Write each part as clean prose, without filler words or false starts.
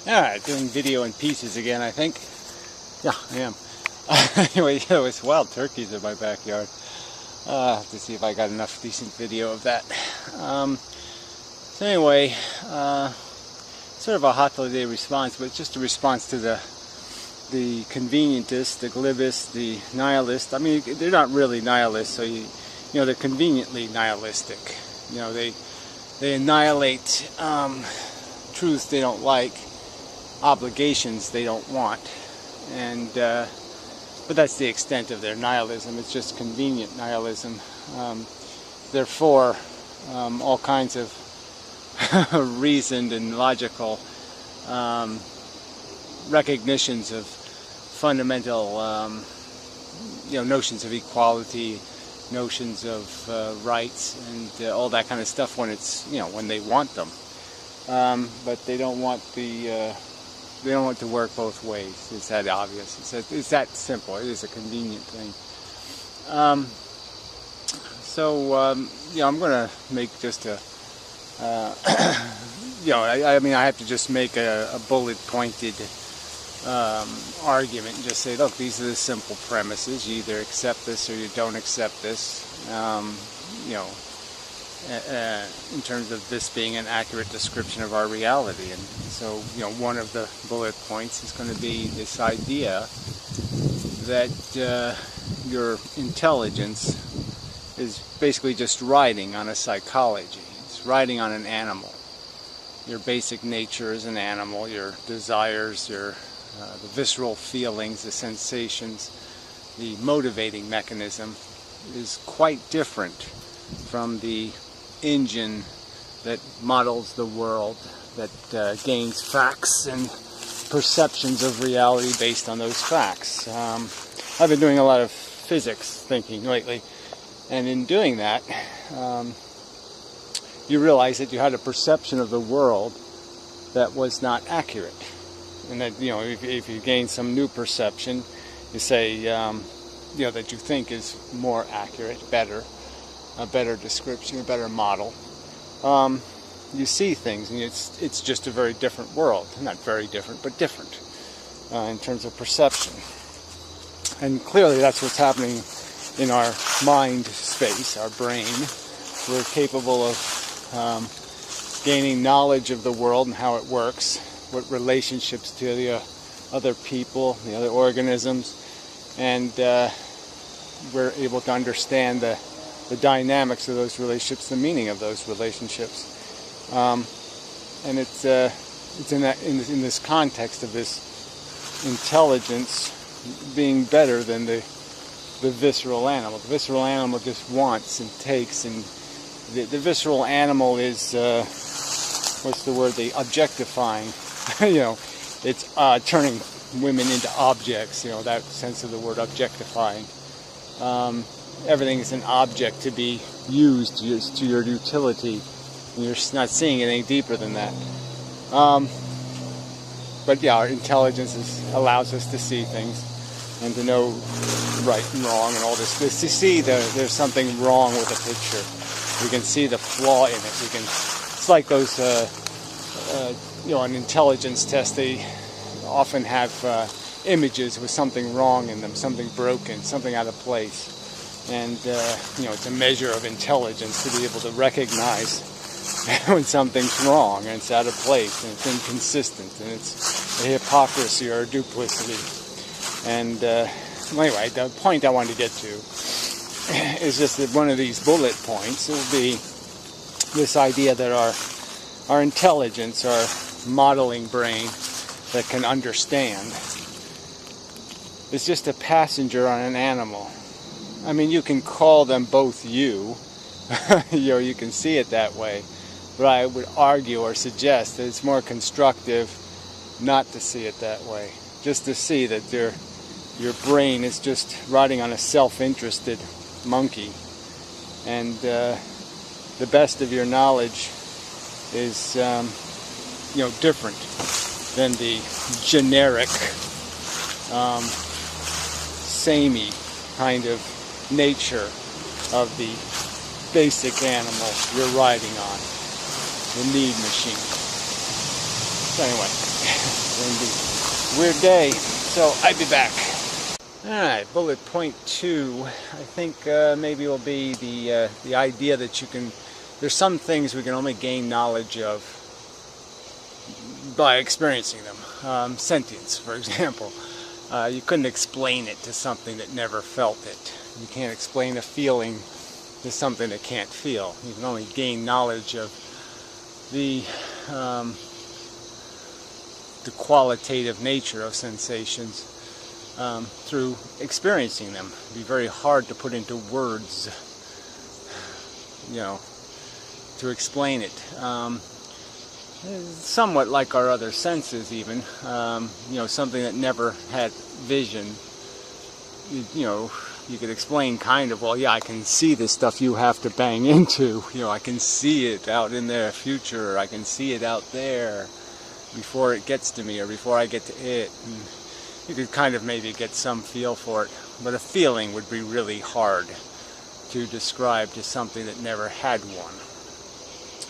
Alright, doing video in pieces again, I think. Yeah, I am. Anyway, yeah, it was wild turkeys in my backyard. To see if I got enough decent video of that. So anyway, sort of a hot-day response, but it's just a response to the convenientist, the glibist, the nihilist. I mean, they're not really nihilists, so they're conveniently nihilistic. They annihilate truths they don't like, obligations they don't want, and but that's the extent of their nihilism. It's just convenient nihilism. Therefore, all kinds of reasoned and logical recognitions of fundamental notions of equality, notions of rights, and all that kind of stuff when it's when they want them, but they don't want they don't want to work both ways. It's that obvious. It's that simple. It is a convenient thing. I'm going to make just a I have to just make a bullet-pointed argument and just say, look, these are the simple premises. You either accept this or you don't accept this. In terms of this being an accurate description of our reality. And so, one of the bullet points is going to be this idea that your intelligence is basically just riding on a psychology. It's riding on an animal. Your basic nature is an animal. Your desires, the visceral feelings, the sensations, the motivating mechanism is quite different from the engine that models the world, that gains facts and perceptions of reality based on those facts. I've been doing a lot of physics thinking lately, and in doing that, you realize that you had a perception of the world that was not accurate, and that if you gain some new perception, you say that you think is more accurate, better, a better description, a better model. You see things, and it's just a very different world. Not very different, but different in terms of perception. And clearly that's what's happening in our mind space, our brain. We're capable of gaining knowledge of the world and how it works, what relationships to the other people, the other organisms, and we're able to understand the dynamics of those relationships, the meaning of those relationships, and it's in this context of this intelligence being better than the visceral animal. The visceral animal just wants and takes, and the visceral animal is what's the word? The objectifying. It's turning women into objects. That sense of the word objectifying. Everything is an object to be used to your utility, and you're not seeing anything deeper than that. But yeah, our intelligence allows us to see things and to know right and wrong and all this. To see there's something wrong with a picture. We can see the flaw in it. It's like those, an intelligence test. They often have images with something wrong in them, something broken, something out of place. And, it's a measure of intelligence to be able to recognize when something's wrong and it's out of place and it's inconsistent and it's a hypocrisy or a duplicity. And anyway, the point I wanted to get to is just that one of these bullet points will be this idea that our intelligence, our modeling brain that can understand, is just a passenger on an animal. I mean, you can call them both you, you can see it that way, but I would argue or suggest that it's more constructive not to see it that way. Just to see that your brain is just riding on a self-interested monkey, and the best of your knowledge is, different than the generic, samey kind of nature of the basic animal you're riding on, the need machine. So anyway, It's going to be a weird day, so I'll be back. Alright, bullet point 2, I think maybe will be the idea that there's some things we can only gain knowledge of by experiencing them. Sentience, for example. You couldn't explain it to something that never felt it. You can't explain a feeling to something that can't feel. You can only gain knowledge of the qualitative nature of sensations through experiencing them. It'd be very hard to put into words, to explain it. Somewhat like our other senses, even. Something that never had vision. You could explain kind of, well, yeah, I can see the stuff you have to bang into. I can see it out in the future. I can see it out there before it gets to me or before I get to it. And you could kind of maybe get some feel for it. But a feeling would be really hard to describe to something that never had one.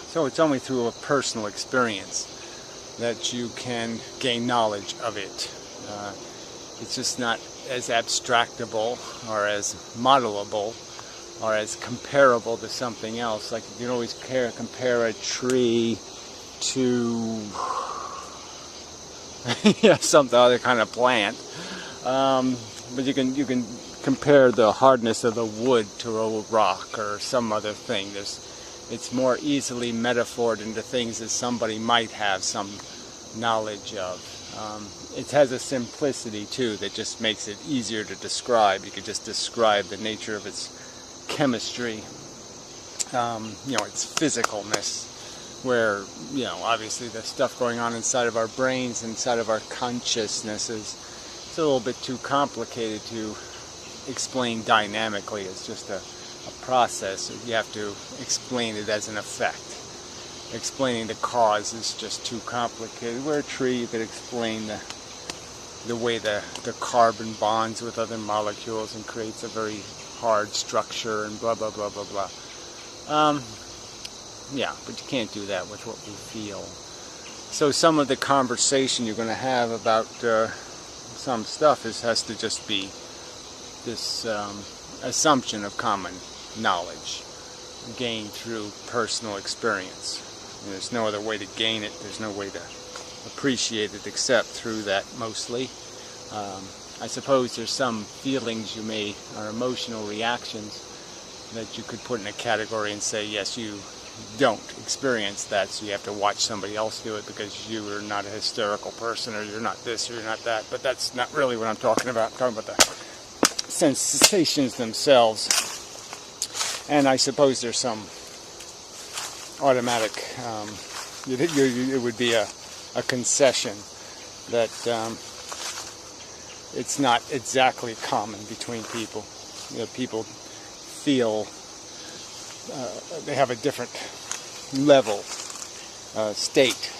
So it's only through a personal experience that you can gain knowledge of it. It's just not as abstractable or as modelable or as comparable to something else. Like you can always compare a tree to some other kind of plant. But you can compare the hardness of the wood to a rock or some other thing. It's more easily metaphored into things that somebody might have some knowledge of. It has a simplicity too that just makes it easier to describe. You could just describe the nature of its chemistry, its physicalness, where obviously the stuff going on inside of our brains, inside of our consciousnesses, it's a little bit too complicated to explain dynamically. It's just a process. You have to explain it as an effect. Explaining the cause is just too complicated. Where a tree, you could explain the way the carbon bonds with other molecules and creates a very hard structure and blah blah blah blah blah. But you can't do that with what we feel. So some of the conversation you're going to have about some stuff has to just be this assumption of common knowledge gained through personal experience. And there's no other way to gain it. There's no way to appreciate it except through that mostly. I suppose there's some feelings or emotional reactions that you could put in a category and say, yes, you don't experience that, so you have to watch somebody else do it because you are not a hysterical person, or you're not this, or you're not that. But that's not really what I'm talking about. I'm talking about the sensations themselves. And I suppose there's some automatic, it would be a concession that it's not exactly common between people. People feel they have a different level, state,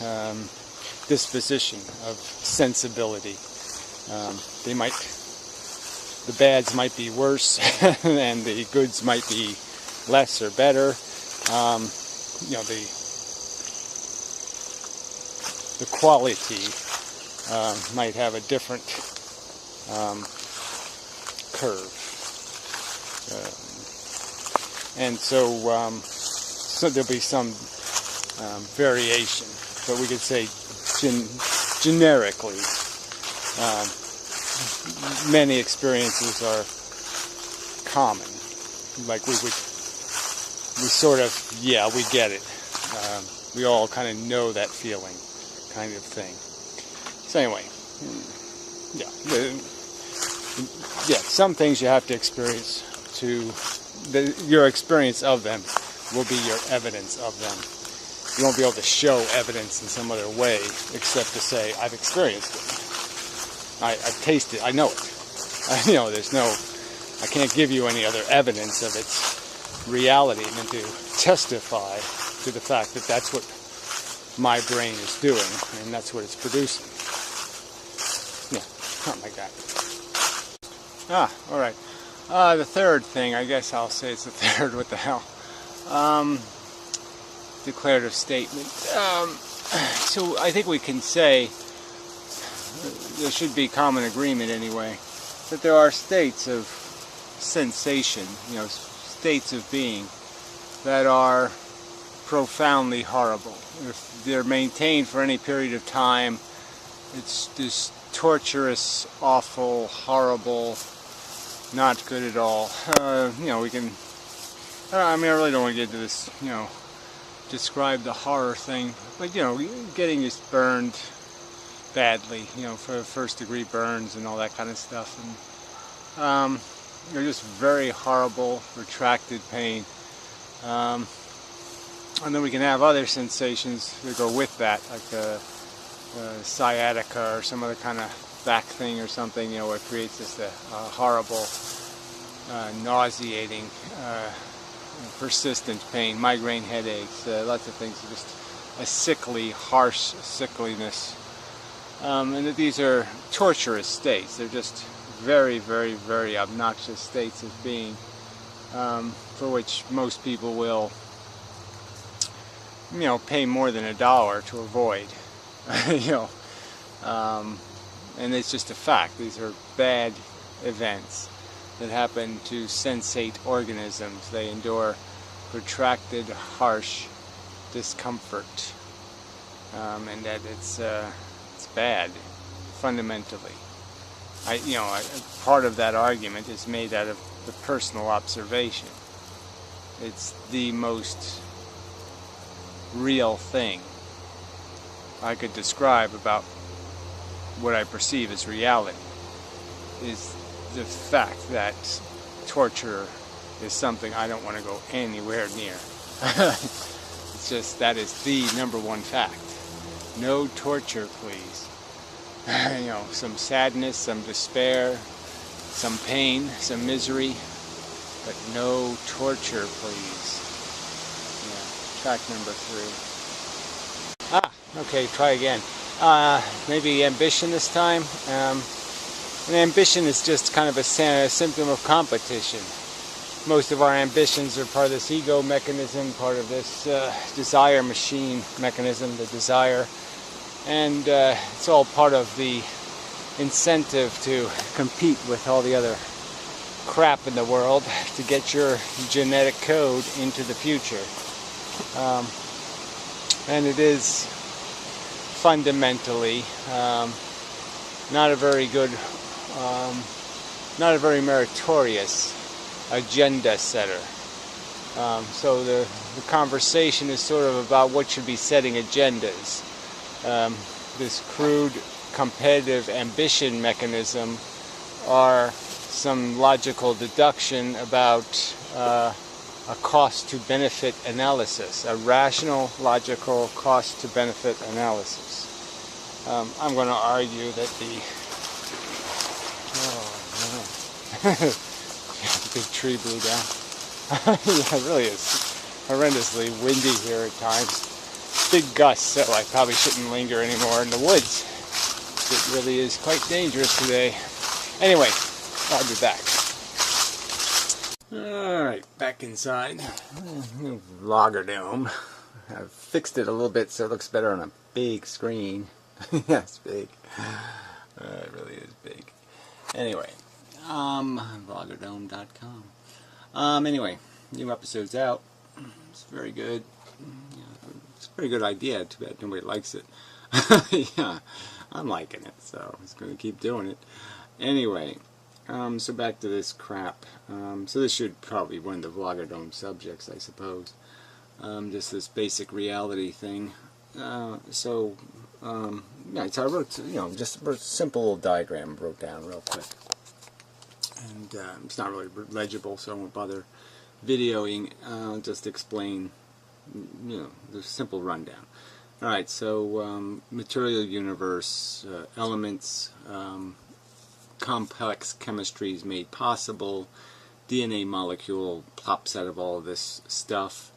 disposition of sensibility. The bads might be worse, and the goods might be less or better. The quality might have a different curve. And so there'll be some variation, but we could say generically many experiences are common. Like we sort of, we get it. We all kind of know that feeling, kind of thing. So anyway, some things you have to experience your experience of them will be your evidence of them. You won't be able to show evidence in some other way except to say, I've experienced it. I've tasted it. I know it. I can't give you any other evidence of its reality than to testify to the fact that that's what my brain is doing and that's what it's producing. Something like that. Alright. The third thing, I guess I'll say it's the third, what the hell? Declarative statement. So I think we can say there should be common agreement anyway, that there are states of sensation, states of being that are profoundly horrible. If they're maintained for any period of time, it's this torturous, awful, horrible, not good at all. We can, I really don't want to get into this, describe the horror thing, but, getting just burned badly, for first-degree burns and all that kind of stuff, and just very horrible, protracted pain. And then we can have other sensations that go with that, like sciatica or some other kind of back thing or something, where it creates just a horrible, nauseating, persistent pain, migraine headaches, lots of things, just a sickly, harsh sickliness. And that these are torturous states. They're just very, very, very obnoxious states of being, for which most people will, pay more than $1 to avoid. And it's just a fact. These are bad events that happen to sensate organisms. They endure protracted, harsh discomfort, and that it's bad, fundamentally. Part of that argument is made out of the personal observation. It's the most real thing I could describe about what I perceive as reality, is the fact that torture is something I don't want to go anywhere near. It's just, that is the number one fact. No torture, please. Some sadness, some despair, some pain, some misery, but no torture, please. Track number 3. Okay, try again. Maybe ambition this time. And ambition is just kind of a symptom of competition. Most of our ambitions are part of this ego mechanism, part of this desire machine mechanism, the desire. And it's all part of the incentive to compete with all the other crap in the world to get your genetic code into the future. And it is fundamentally not a very good, not a very meritorious agenda setter. So the conversation is sort of about what should be setting agendas. This crude competitive ambition mechanism are some logical deduction about a cost-to-benefit analysis, a rational, logical cost-to-benefit analysis. I'm going to argue that the big tree blew down. Yeah, it really is horrendously windy here at times. Big gusts, so I probably shouldn't linger anymore in the woods. It really is quite dangerous today. Anyway, I'll be back. Alright, back inside. Vlogger dome. I've fixed it a little bit so it looks better on a big screen. Yeah, it's big. It really is big. Anyway, vloggerdome.com. Anyway, new episode's out. It's very good. It's a pretty good idea. Too bad nobody likes it. Yeah, I'm liking it, so I'm just going to keep doing it. Anyway, so back to this crap. So this should probably be one of the Vlogger Dome subjects, I suppose. Just this basic reality thing. Yeah, so I wrote, just a simple little diagram wrote down real quick. And it's not really legible, so I won't bother videoing. Just explain, the simple rundown. Alright, so material universe, elements, complex chemistry is made possible, DNA molecule plops out of all of this stuff.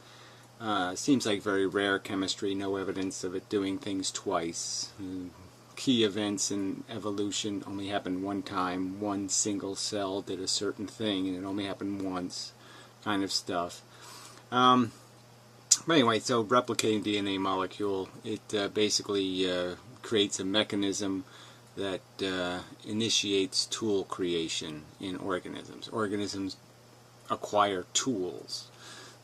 Seems like very rare chemistry, no evidence of it doing things twice. Key events in evolution only happened one time. One single cell did a certain thing and it only happened once, kind of stuff. But anyway, so replicating DNA molecule, it basically creates a mechanism that initiates tool creation in organisms. Organisms acquire tools.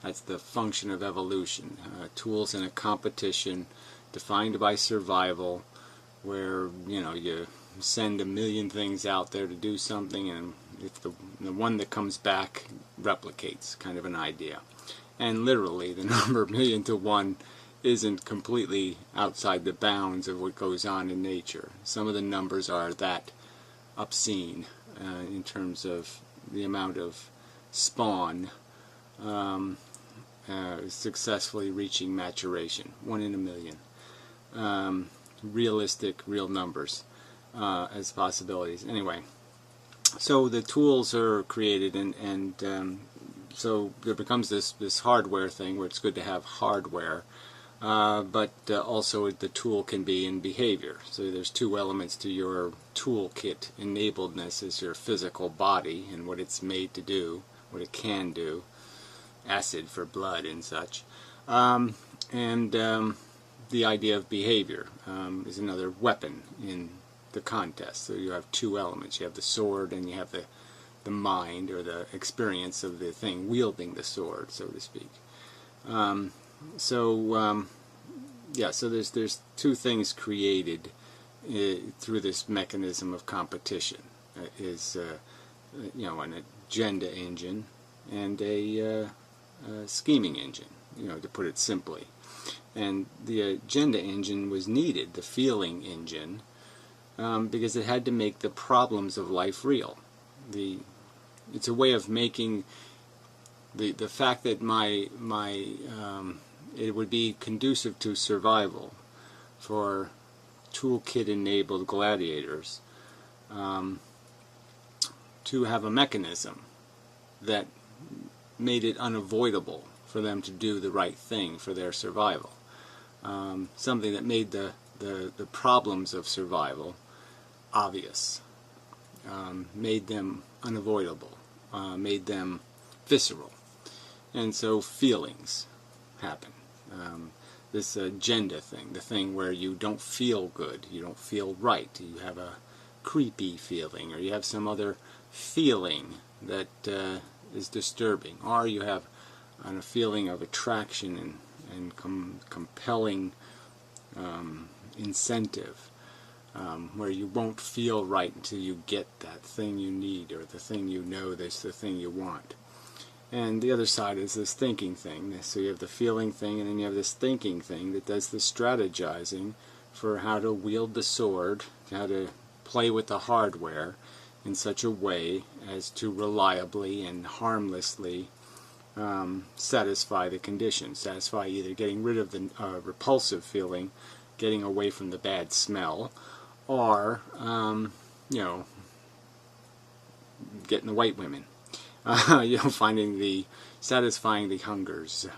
That's the function of evolution. Tools in a competition defined by survival, where you send a million things out there to do something, and if the one that comes back replicates, kind of an idea. And literally, the number million to one isn't completely outside the bounds of what goes on in nature. Some of the numbers are that obscene in terms of the amount of spawn successfully reaching maturation. 1 in a million. Realistic, real numbers as possibilities. Anyway, so the tools are created, and so there becomes this hardware thing where it's good to have hardware, but also the tool can be in behavior. So there's two elements to your toolkit. Enabledness is your physical body and what it's made to do, what it can do, acid for blood and such, and the idea of behavior is another weapon in the contest. So you have two elements. You have the sword, and you have the mind, or the experience of the thing wielding the sword, so to speak. So there's two things created through this mechanism of competition. Is an agenda engine and a scheming engine, to put it simply. And the agenda engine was needed, the feeling engine, because it had to make the problems of life real. It's a way of making the fact that it would be conducive to survival for toolkit-enabled gladiators to have a mechanism that made it unavoidable for them to do the right thing for their survival. Something that made the problems of survival obvious, made them unavoidable, made them visceral. And so feelings happen. This agenda thing, the thing where you don't feel good, you don't feel right, you have a creepy feeling, or you have some other feeling that is disturbing, or you have a feeling of attraction and compelling incentive, where you won't feel right until you get that thing you need, or the thing that's the thing you want. And the other side is this thinking thing. So you have the feeling thing, and then you have this thinking thing that does the strategizing for how to wield the sword, how to play with the hardware in such a way as to reliably and harmlessly satisfy the conditions. Satisfy either getting rid of the repulsive feeling, getting away from the bad smell, or getting the white women. Satisfying the hungers,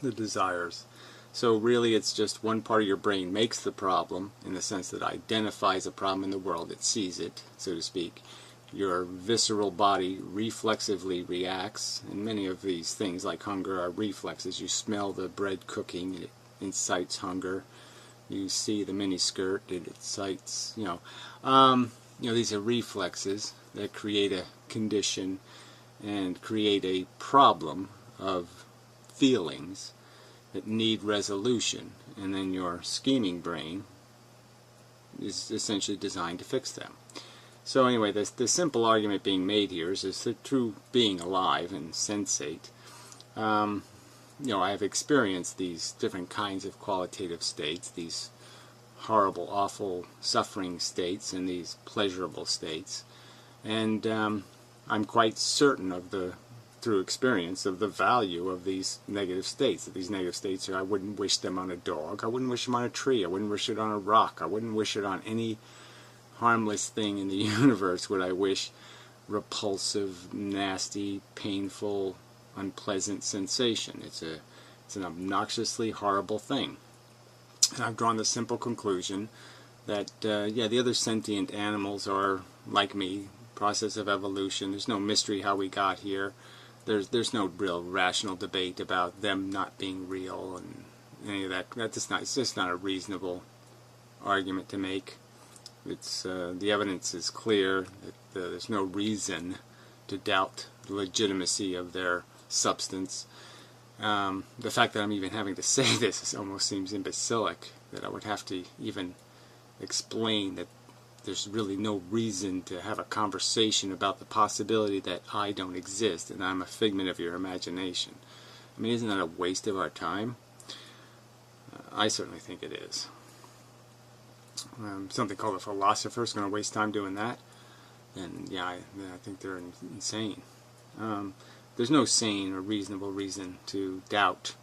the desires. So really it's just one part of your brain makes the problem, in the sense that it identifies a problem in the world, it sees it, so to speak. Your visceral body reflexively reacts, and many of these things like hunger are reflexes. You smell the bread cooking, it incites hunger. You see the miniskirt, it incites, these are reflexes that create a condition and create a problem of feelings that need resolution, and then your scheming brain is essentially designed to fix them. So anyway, the simple argument being made here is that through being alive and sensate, I have experienced these different kinds of qualitative states, these horrible, awful, suffering states, and these pleasurable states, and I'm quite certain through experience, of the value of these negative states. That these negative states I wouldn't wish them on a dog, I wouldn't wish them on a tree, I wouldn't wish it on a rock, I wouldn't wish it on any harmless thing in the universe would I wish repulsive, nasty, painful, unpleasant sensation. It's an obnoxiously horrible thing. And I've drawn the simple conclusion that, the other sentient animals are like me, process of evolution. There's no mystery how we got here. There's no real rational debate about them not being real and any of that. It's just not a reasonable argument to make. It's the evidence is clear that there's no reason to doubt the legitimacy of their substance. The fact that I'm even having to say this almost seems imbecilic, that I would have to even explain that there's really no reason to have a conversation about the possibility that I don't exist and I'm a figment of your imagination. I mean, isn't that a waste of our time? I certainly think it is. Something called a philosopher is going to waste time doing that, and yeah, I think they're insane. There's no sane or reasonable reason to doubt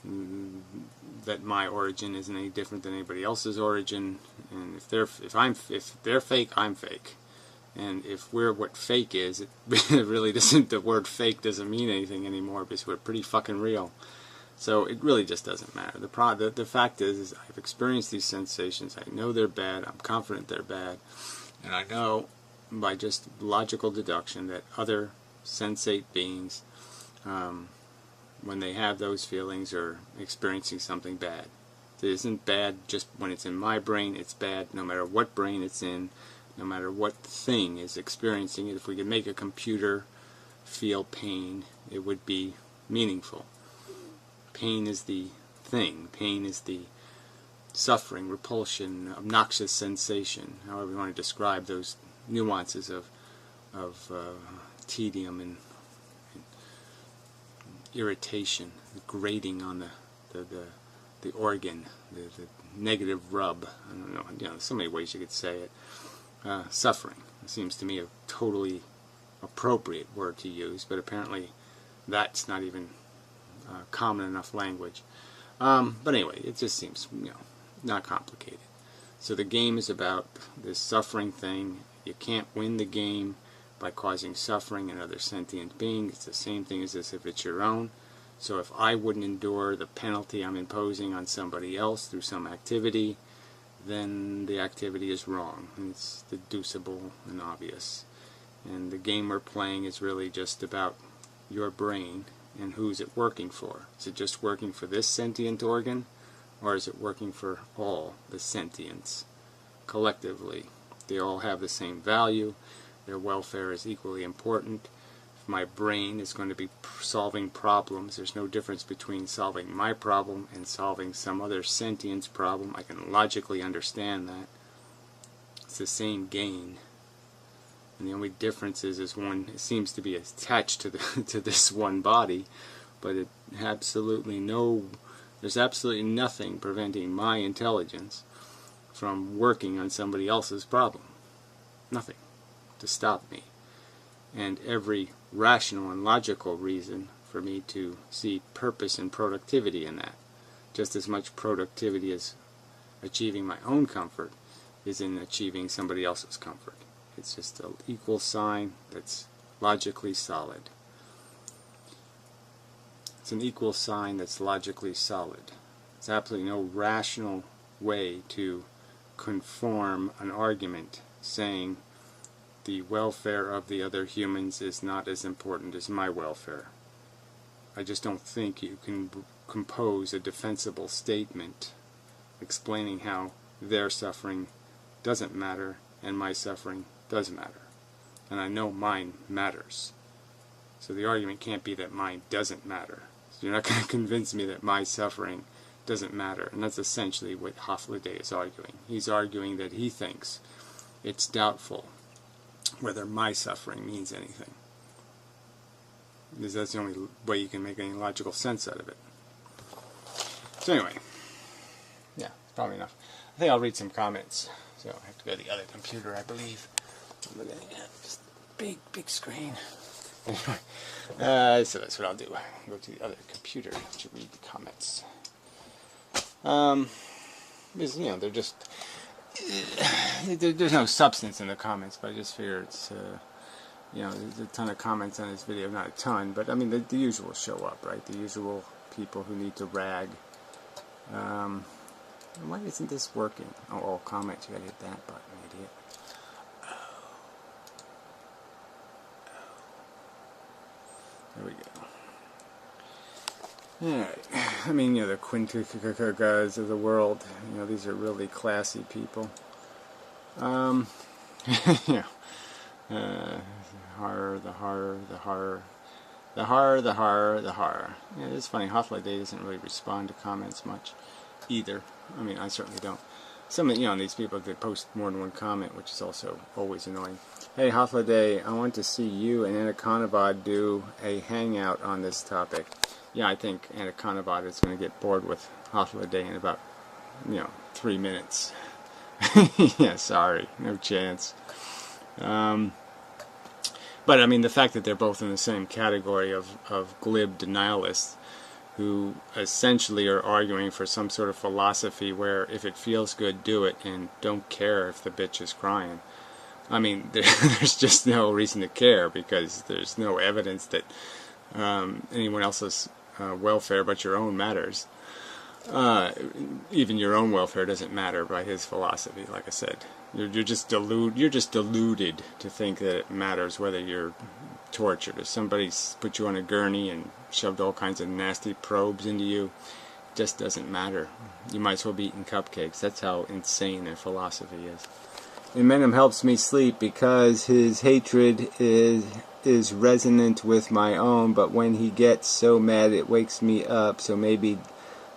that my origin isn't any different than anybody else's origin, and if they're fake, I'm fake, and if we're what fake is, it really doesn't. The word fake doesn't mean anything anymore because we're pretty fucking real. So it really just doesn't matter. The fact is I've experienced these sensations. I know they're bad. I'm confident they're bad. And I know by just logical deduction that other sensate beings, when they have those feelings, are experiencing something bad. It isn't bad just when it's in my brain. It's bad no matter what brain it's in, no matter what thing is experiencing it. If we could make a computer feel pain, it would be meaningful. Pain is the thing. Pain is the suffering, repulsion, obnoxious sensation, however you want to describe those nuances of tedium and irritation, the grating on the organ, the negative rub. I don't know, there's so many ways you could say it. Suffering. It seems to me a totally appropriate word to use, but apparently that's not even common enough language. But anyway, it just seems, not complicated. So the game is about this suffering thing. You can't win the game by causing suffering in other sentient beings. It's the same thing as if it's your own. So if I wouldn't endure the penalty I'm imposing on somebody else through some activity, then the activity is wrong. It's deducible and obvious. And the game we're playing is really just about your brain and who's it working for. Is it just working for this sentient organ, or is it working for all the sentients collectively? They all have the same value. Their welfare is equally important. If my brain is going to be solving problems, there's no difference between solving my problem and solving some other sentient's problem. I can logically understand that. It's the same gain. And the only difference is one seems to be attached to to this one body, but there's absolutely nothing preventing my intelligence from working on somebody else's problem. Nothing to stop me. And every rational and logical reason for me to see purpose and productivity in that. Just as much productivity as achieving my own comfort is in achieving somebody else's comfort. It's just an equal sign that's logically solid. It's an equal sign that's logically solid. There's absolutely no rational way to conform an argument saying the welfare of the other humans is not as important as my welfare. I just don't think you can compose a defensible statement explaining how their suffering doesn't matter and my suffering does matter. And I know mine matters. So the argument can't be that mine doesn't matter. So you're not going to convince me that my suffering doesn't matter. And that's essentially what Hofladay is arguing. He's arguing that he thinks it's doubtful whether my suffering means anything. Because that's the only way you can make any logical sense out of it. So anyway, yeah, probably enough. I think I'll read some comments. So I have to go to the other computer, I believe. I'm looking at this big screen. Anyway, so that's what I'll do. Go to the other computer to read the comments. Because, they're just... There's no substance in the comments, but I just figure it's... there's a ton of comments on this video. Not a ton, but I mean, the usual show up, right? The usual people who need to rag. Why isn't this working? Oh, all comments. You gotta hit that button, idiot. There we go. Alright. I mean, the Quintigas of the world, these are really classy people. Yeah. Horror, the horror, the horror, the horror, the horror, the horror. Yeah, it's funny. Hotline doesn't really respond to comments much either. I mean, I certainly don't. Some of these people, they post more than one comment, which is also always annoying. Hey, Hotline, I want to see you and Anaconabot do a hangout on this topic. Yeah, I think Anaconabot is going to get bored with Hotline in about 3 minutes. Yeah, sorry, no chance. But I mean, the fact that they're both in the same category of glib denialists who essentially are arguing for some sort of philosophy where if it feels good, do it, and don't care if the bitch is crying. I mean, there's just no reason to care because there's no evidence that anyone else's welfare but your own matters. Even your own welfare doesn't matter by his philosophy. Like I said, you're just deluded to think that it matters whether you're tortured. If somebody put you on a gurney and shoved all kinds of nasty probes into you, it just doesn't matter. You might as well be eating cupcakes. That's how insane their philosophy is. Inmendham helps me sleep because his hatred is resonant with my own, but when he gets so mad it wakes me up, so maybe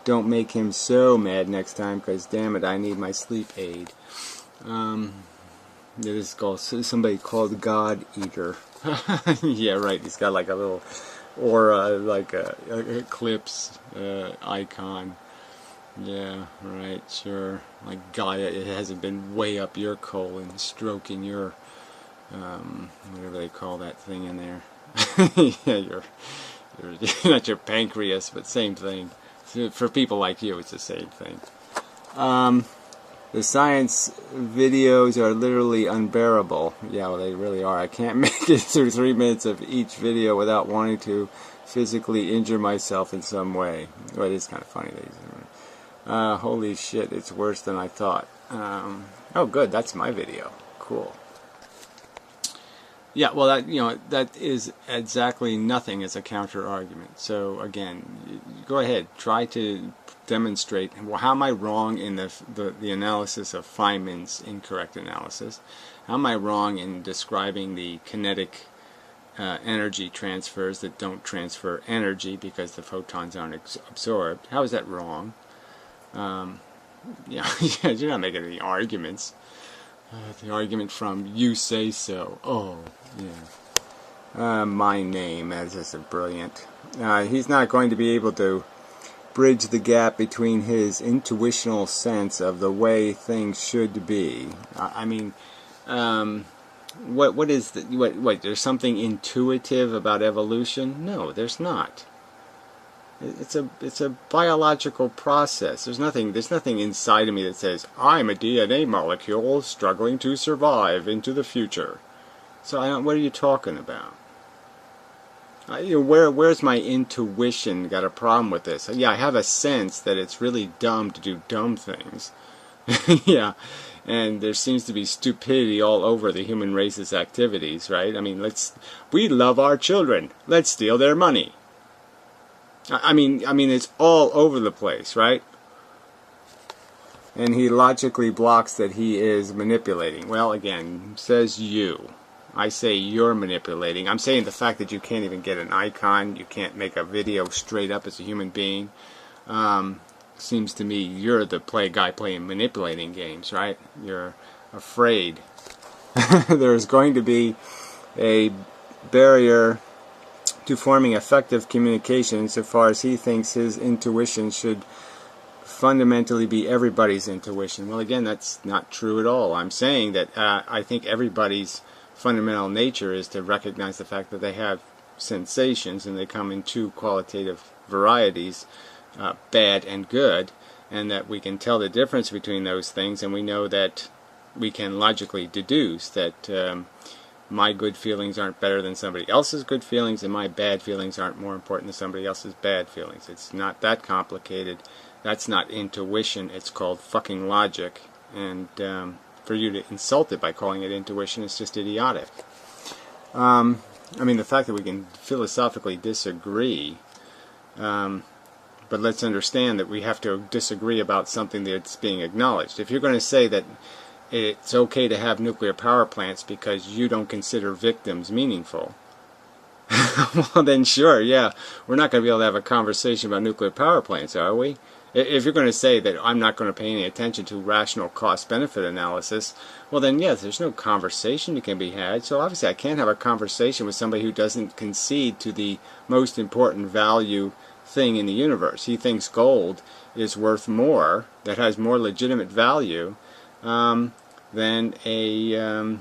don't make him so mad next time, because damn it, I need my sleep aid. This is called somebody called God Eater. Yeah, right. He's got like a little aura, like a eclipse icon. Yeah, right. Sure. Like Gaia, it hasn't been way up your colon, stroking your whatever they call that thing in there. Yeah, you're not your pancreas, but same thing. For people like you, it's the same thing. The science videos are literally unbearable. Yeah, well, they really are. I can't make it through 3 minutes of each video without wanting to physically injure myself in some way. Well, it is kind of funny. Holy shit, it's worse than I thought. Oh, good, that's my video. Cool. Yeah, well, that is exactly nothing as a counter-argument. So, again, go ahead, try to demonstrate, well, how am I wrong in the analysis of Feynman's incorrect analysis? How am I wrong in describing the kinetic energy transfers that don't transfer energy because the photons aren't absorbed? How is that wrong? Yeah, you're not making any arguments. The argument from "you say so." Oh, yeah. My name, as is brilliant. He's not going to be able to bridge the gap between his intuitional sense of the way things should be. I mean, what is the what? There's something intuitive about evolution? No, there's not. It's a biological process. There's nothing inside of me that says I'm a DNA molecule struggling to survive into the future. So what are you talking about? Where's my intuition got a problem with this? Yeah, I have a sense that it's really dumb to do dumb things. Yeah, and there seems to be stupidity all over the human race's activities, right? I mean, we love our children. Let's steal their money. I mean, it's all over the place, right? And he logically blocks that he is manipulating. Well, again, says you. I say you're manipulating. I'm saying the fact that you can't even get an icon, you can't make a video straight up as a human being, seems to me you're the guy playing manipulating games, right? You're afraid. There's going to be a barrier to forming effective communication insofar as he thinks his intuition should fundamentally be everybody's intuition. Well, again, that's not true at all. I'm saying that I think everybody's fundamental nature is to recognize the fact that they have sensations and they come in two qualitative varieties, bad and good, and that we can tell the difference between those things, and we know that we can logically deduce that my good feelings aren't better than somebody else's good feelings, and my bad feelings aren't more important than somebody else's bad feelings. It's not that complicated. That's not intuition. It's called fucking logic. And for you to insult it by calling it intuition is just idiotic. I mean, the fact that we can philosophically disagree, but let's understand that we have to disagree about something that's being acknowledged. If you're going to say that it's okay to have nuclear power plants because you don't consider victims meaningful. Well then sure, yeah, we're not going to be able to have a conversation about nuclear power plants, are we? If you're going to say that I'm not going to pay any attention to rational cost-benefit analysis, well then yes, there's no conversation that can be had. So obviously I can't have a conversation with somebody who doesn't concede to the most important value thing in the universe. He thinks gold is worth more, that has more legitimate value than a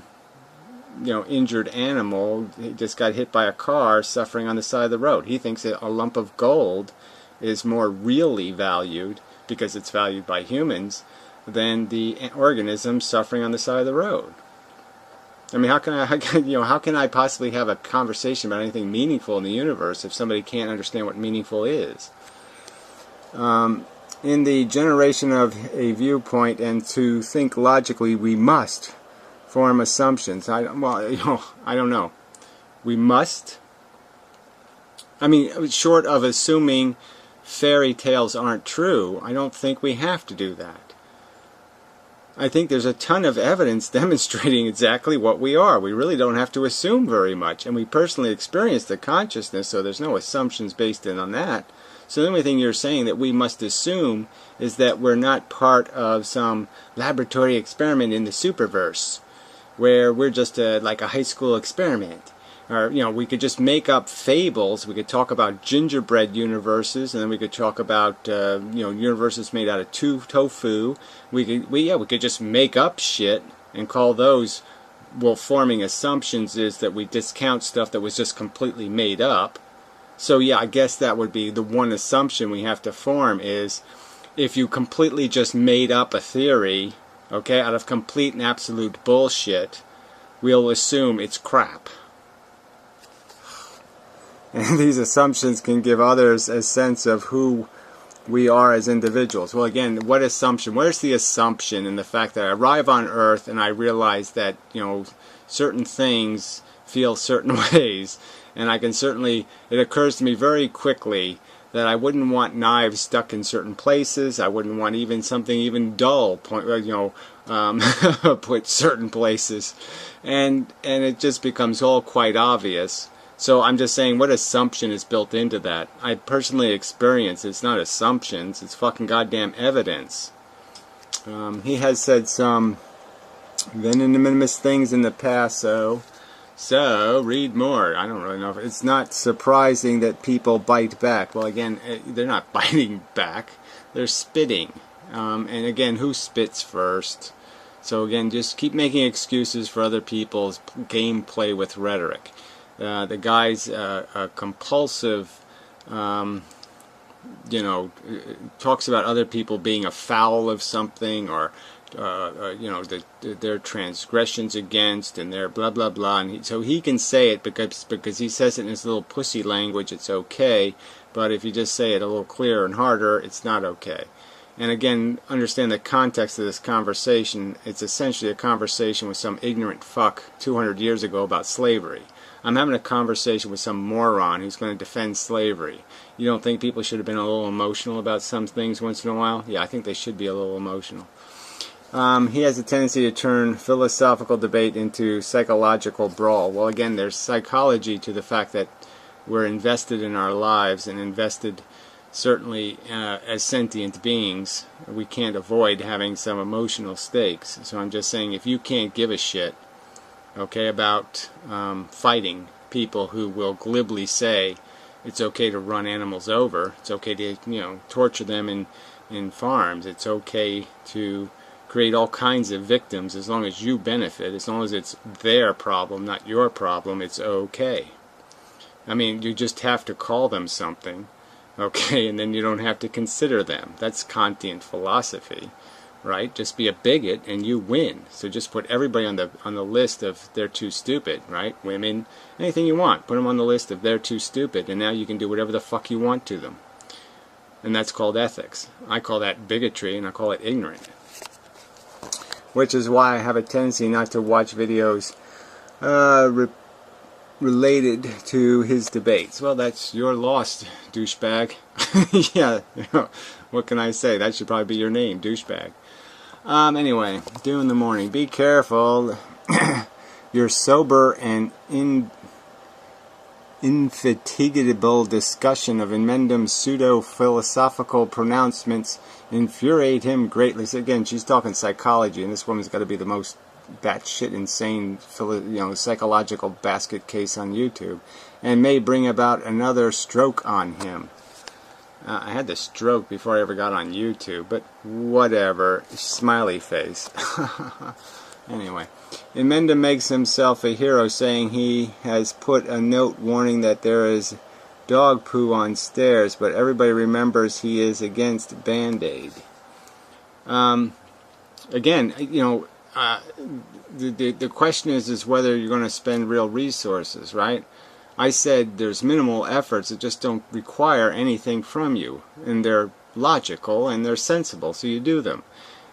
injured animal. He just got hit by a car suffering on the side of the road. He thinks that a lump of gold is more really valued, because it's valued by humans, than the organism suffering on the side of the road. I mean, how can I possibly have a conversation about anything meaningful in the universe if somebody can't understand what meaningful is? In the generation of a viewpoint and to think logically, we must form assumptions. I don't know. We must? I mean, short of assuming fairy tales aren't true, I don't think we have to do that. I think there's a ton of evidence demonstrating exactly what we are. We really don't have to assume very much, and we personally experience the consciousness, so there's no assumptions based in on that. So the only thing you're saying that we must assume is that we're not part of some laboratory experiment in the superverse, where we're just like a high school experiment. Or, we could just make up fables. We could talk about gingerbread universes, and then we could talk about, universes made out of tofu. We could just make up shit and call those, forming assumptions is that we discount stuff that was just completely made up. So yeah, I guess that would be the one assumption we have to form is, if you completely just made up a theory, okay, out of complete and absolute bullshit, we'll assume it's crap. And these assumptions can give others a sense of who we are as individuals. Well, again, what assumption? Where's the assumption in the fact that I arrive on Earth and I realize that, certain things feel certain ways, and I can certainly, it occurs to me very quickly that I wouldn't want knives stuck in certain places. I wouldn't want even something even dull, put certain places, and it just becomes all quite obvious. So I'm just saying, what assumption is built into that? I personally experience it's not assumptions, it's fucking goddamn evidence. He has said some venomous things in the past, so read more. I don't really know. It's not surprising that people bite back. Well, again, they're not biting back, they're spitting. And again, who spits first? So again, just keep making excuses for other people's gameplay with rhetoric. The guy's a compulsive, talks about other people being afoul of something, or their transgressions against, and their blah blah blah. And so he can say it because he says it in his little pussy language. It's okay, but if you just say it a little clearer and harder, it's not okay. And again, understand the context of this conversation. It's essentially a conversation with some ignorant fuck 200 years ago about slavery. I'm having a conversation with some moron who's going to defend slavery. You don't think people should have been a little emotional about some things once in a while? Yeah, I think they should be a little emotional. He has a tendency to turn philosophical debate into psychological brawl. Well, again, there's psychology to the fact that we're invested in our lives, and invested certainly as sentient beings. We can't avoid having some emotional stakes. So I'm just saying, if you can't give a shit, okay, about fighting people who will glibly say it's okay to run animals over, it's okay to torture them in farms, it's okay to create all kinds of victims as long as you benefit, as long as it's their problem, not your problem, it's okay. I mean, you just have to call them something, okay, and then you don't have to consider them. That's Kantian philosophy. Right? Just be a bigot and you win. So just put everybody on the list of they're too stupid, right? Women, anything you want, put them on the list of they're too stupid, and now you can do whatever the fuck you want to them. And that's called ethics. I call that bigotry, and I call it ignorant. Which is why I have a tendency not to watch videos related to his debates. Well, that's your loss, douchebag. Yeah, what can I say? That should probably be your name, douchebag. Anyway, dew in the morning. Be careful. Your sober and indefatigable discussion of Inmendham's pseudo-philosophical pronouncements infuriate him greatly. So again, she's talking psychology, and this woman's got to be the most batshit insane, psychological basket case on YouTube, and may bring about another stroke on him. I had the stroke before I ever got on YouTube, but whatever. Smiley face. Anyway, Inmendham makes himself a hero, saying he has put a note warning that there is dog poo on stairs, but everybody remembers he is against Band-Aid. Again, the question is whether you're going to spend real resources, right? I said there's minimal efforts that just don't require anything from you, and they're logical and they're sensible, so you do them.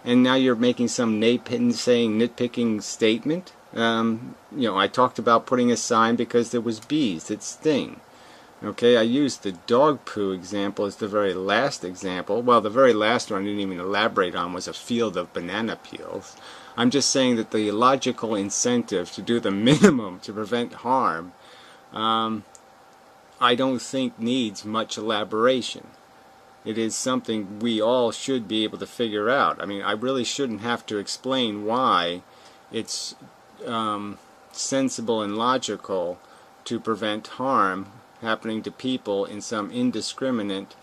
And now you're making some nitpicking statement. I talked about putting a sign because there was bees that sting. Okay, I used the dog poo example as the very last example. Well, the very last one I didn't even elaborate on was a field of banana peels. I'm just saying that the logical incentive to do the minimum to prevent harm, I don't think needs much elaboration. It is something we all should be able to figure out. I mean, I really shouldn't have to explain why it's sensible and logical to prevent harm happening to people in some indiscriminate,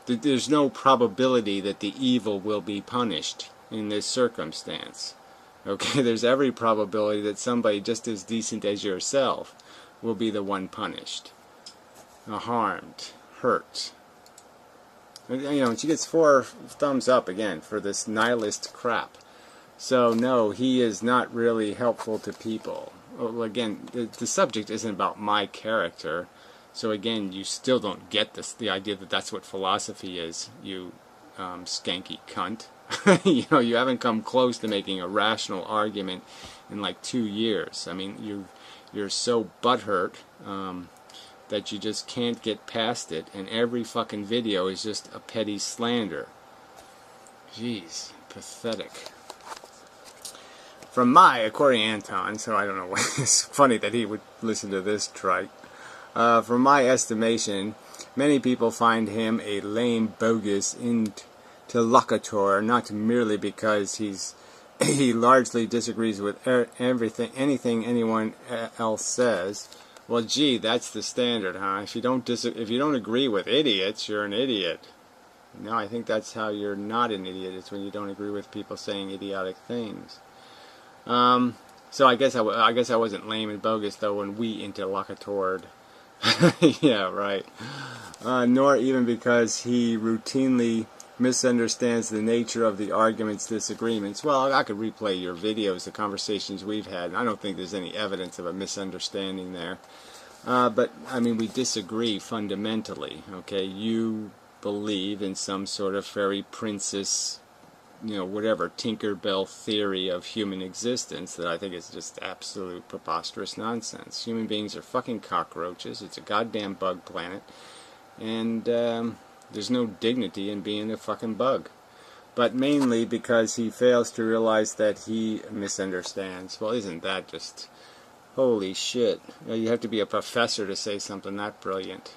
there's no probability that the evil will be punished in this circumstance. Okay, there's every probability that somebody just as decent as yourself will be the one punished, harmed, hurt. And she gets 4 thumbs up again for this nihilist crap. So no, he is not really helpful to people. Well, again, the subject isn't about my character. So again, you still don't get the idea that that's what philosophy is, you skanky cunt. You haven't come close to making a rational argument in like 2 years. I mean, you're so butthurt that you just can't get past it, and every fucking video is just a petty slander. Jeez, pathetic. According to Anton, so I don't know, it's funny that he would listen to this trite. From my estimation, many people find him a lame, bogus interlocutor, not merely because he largely disagrees with anything anyone else says. Well, gee, that's the standard, huh? If you don't agree with idiots, you're an idiot. No, I think that's how you're not an idiot. It's when you don't agree with people saying idiotic things. So I guess I wasn't lame and bogus though when we interlocutored. Yeah, right. Nor even because he routinely misunderstands the nature of the argument's disagreements. Well, I could replay your videos, the conversations we've had, and I don't think there's any evidence of a misunderstanding there. But, I mean, we disagree fundamentally, okay? You believe in some sort of fairy princess, whatever, Tinkerbell theory of human existence that I think is just absolute preposterous nonsense. Human beings are fucking cockroaches. It's a goddamn bug planet. And there's no dignity in being a fucking bug. But mainly because he fails to realize that he misunderstands. Well, isn't that just... holy shit. You have to be a professor to say something that brilliant.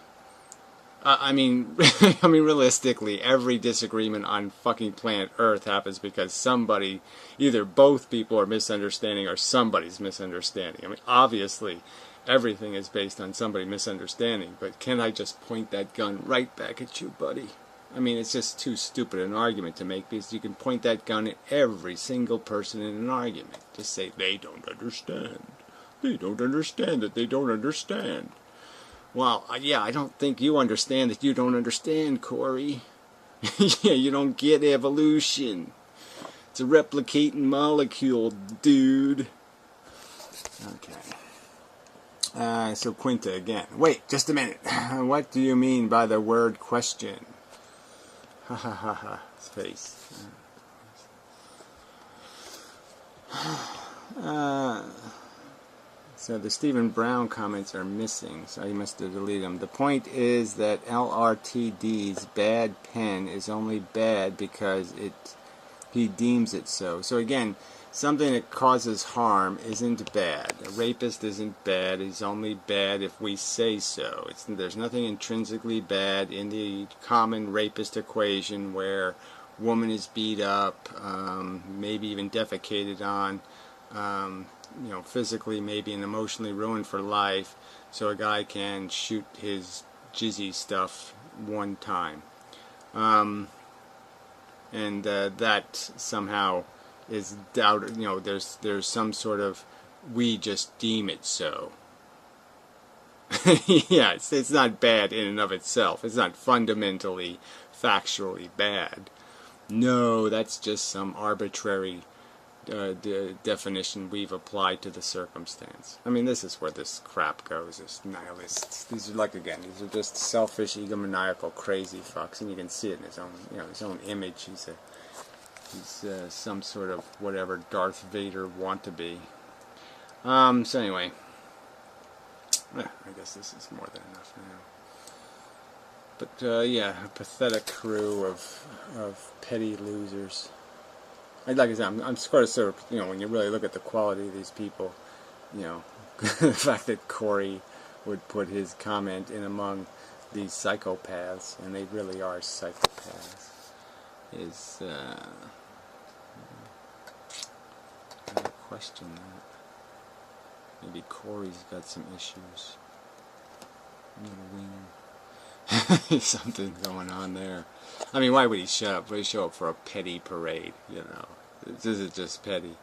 I mean, realistically, every disagreement on fucking planet Earth happens because somebody, either both people are misunderstanding or somebody's misunderstanding. I mean, obviously, everything is based on somebody misunderstanding, but can I just point that gun right back at you, buddy? I mean, it's just too stupid an argument to make because you can point that gun at every single person in an argument. Just say, they don't understand. They don't understand that they don't understand. Well, yeah, I don't think you understand that you don't understand, Corey. Yeah, you don't get evolution. It's a replicating molecule, dude. Okay. So Quinta again. Wait, just a minute. What do you mean by the word question? Ha ha ha ha. His face. So the Stephen Brown comments are missing, so he must have deleted them. The point is that LRTD's bad pen is only bad because he deems it so. So again, something that causes harm isn't bad. A rapist isn't bad. He's only bad if we say so. There's nothing intrinsically bad in the common rapist equation where woman is beat up, maybe even defecated on, physically maybe and emotionally ruined for life, so a guy can shoot his jizzy stuff one time. And that somehow is doubted. There's some sort of, we just deem it so. Yeah, it's not bad in and of itself. It's not fundamentally, factually bad. No, that's just some arbitrary definition we've applied to the circumstance. I mean, this is where this crap goes, this nihilists. These are these are just selfish, egomaniacal, crazy fucks, and you can see it in his own image. He's some sort of whatever Darth Vader want to be. So anyway, I guess this is more than enough now. But yeah, a pathetic crew of petty losers. Like I said, I'm sort of, when you really look at the quality of these people, the fact that Corey would put his comment in among these psychopaths, and they really are psychopaths, is, I question that. Maybe Corey's got some issues. Something going on there. I mean, why would he show up? Would he show up for a petty parade? This is just petty.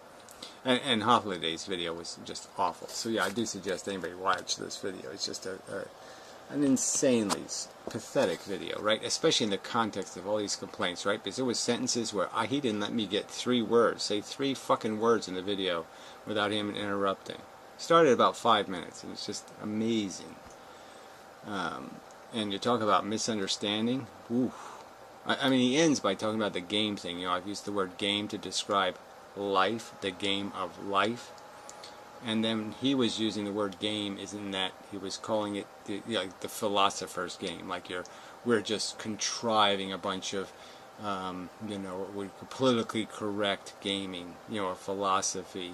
And Holliday's video was just awful. So yeah, I do suggest anybody watch this video. It's just an insanely pathetic video, right? Especially in the context of all these complaints, right? Because there was sentences where he didn't let me get 3 words, say 3 fucking words in the video without him interrupting. Started about 5 minutes. It was just amazing. And you talk about misunderstanding. Oof. I mean, he ends by talking about the game thing. I've used the word game to describe life, the game of life. And then he was using the word game is in that he was calling it the philosopher's game. Like we're just contriving a bunch of, politically correct gaming, a philosophy.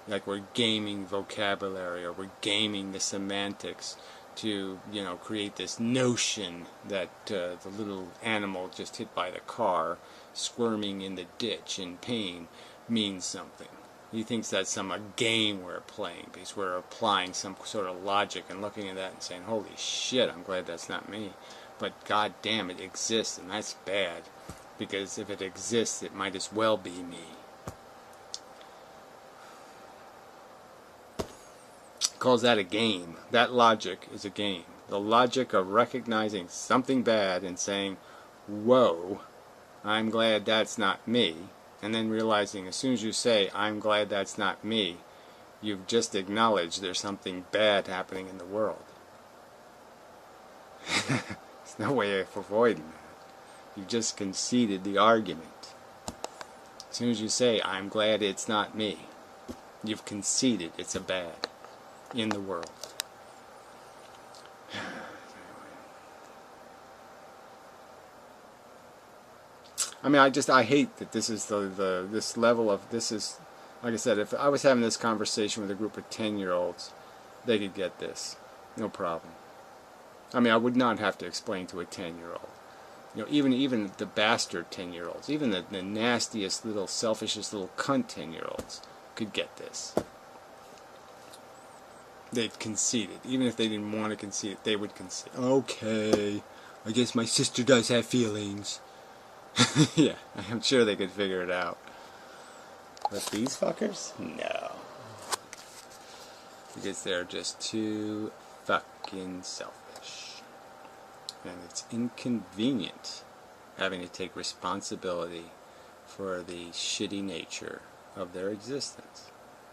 Like we're gaming vocabulary, or we're gaming the semantics to create this notion that the little animal just hit by the car squirming in the ditch in pain means something. He thinks that's a game we're playing because we're applying some sort of logic and looking at that and saying, holy shit, I'm glad that's not me. But god damn, it exists, and that's bad, because if it exists it might as well be me. Calls that a game. That logic is a game. The logic of recognizing something bad and saying, whoa, I'm glad that's not me, and then realizing as soon as you say, I'm glad that's not me, you've just acknowledged there's something bad happening in the world. There's no way of avoiding that. You've just conceded the argument. As soon as you say, I'm glad it's not me, you've conceded it's a bad in the world. I mean, I hate that this is this level of, this is, like I said, if I was having this conversation with a group of 10-year-olds, they could get this, no problem. I mean, I would not have to explain to a 10-year-old. Even the bastard 10-year-olds, even the nastiest little, selfishest little cunt 10-year-olds could get this. They've conceded. Even if they didn't want to concede, they would concede. Okay, I guess my sister does have feelings. Yeah, I'm sure they could figure it out. But these fuckers? No. Because they're just too fucking selfish. And it's inconvenient having to take responsibility for the shitty nature of their existence.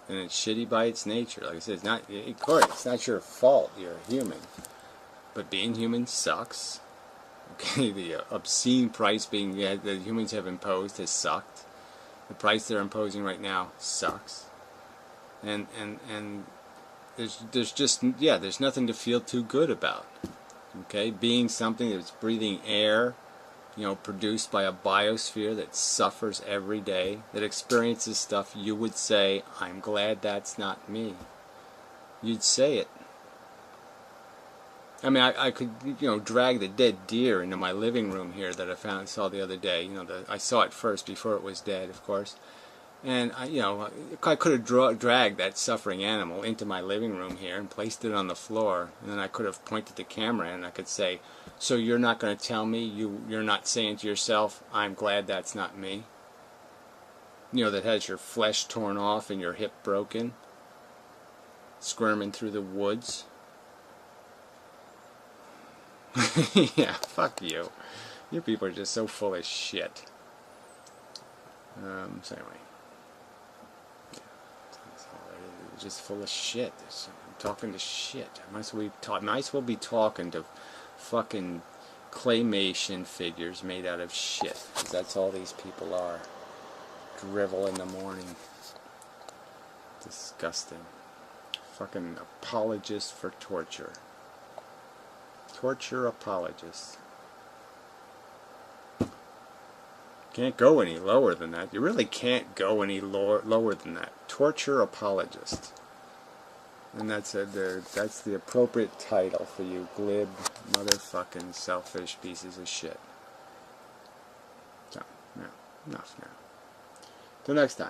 And it's shitty by its nature. Like I said, it's not your fault. You're a human. But being human sucks. Okay, the obscene price that humans have imposed has sucked. The price they're imposing right now sucks. And there's just, yeah, there's nothing to feel too good about. Okay, being something that's breathing air, produced by a biosphere that suffers every day, that experiences stuff you would say, I'm glad that's not me. You'd say it. I mean, I could, drag the dead deer into my living room here that I saw the other day. I saw it first before it was dead, of course. And I could have dragged that suffering animal into my living room here and placed it on the floor, and then I could have pointed the camera and I could say, "So you're not going to tell me you're not saying to yourself, I'm glad that's not me." That has your flesh torn off and your hip broken, squirming through the woods. Yeah, fuck you. You people are just so full of shit. So anyway. Just full of shit. I'm talking to shit. I might as well be talking to fucking claymation figures made out of shit. Because that's all these people are. Drivel in the morning. Disgusting. Fucking apologists for torture. Torture apologists. Can't go any lower than that. You really can't go any lower than that. Torture apologist. And that's the appropriate title for you glib, motherfucking, selfish pieces of shit. So, enough now. Till next time.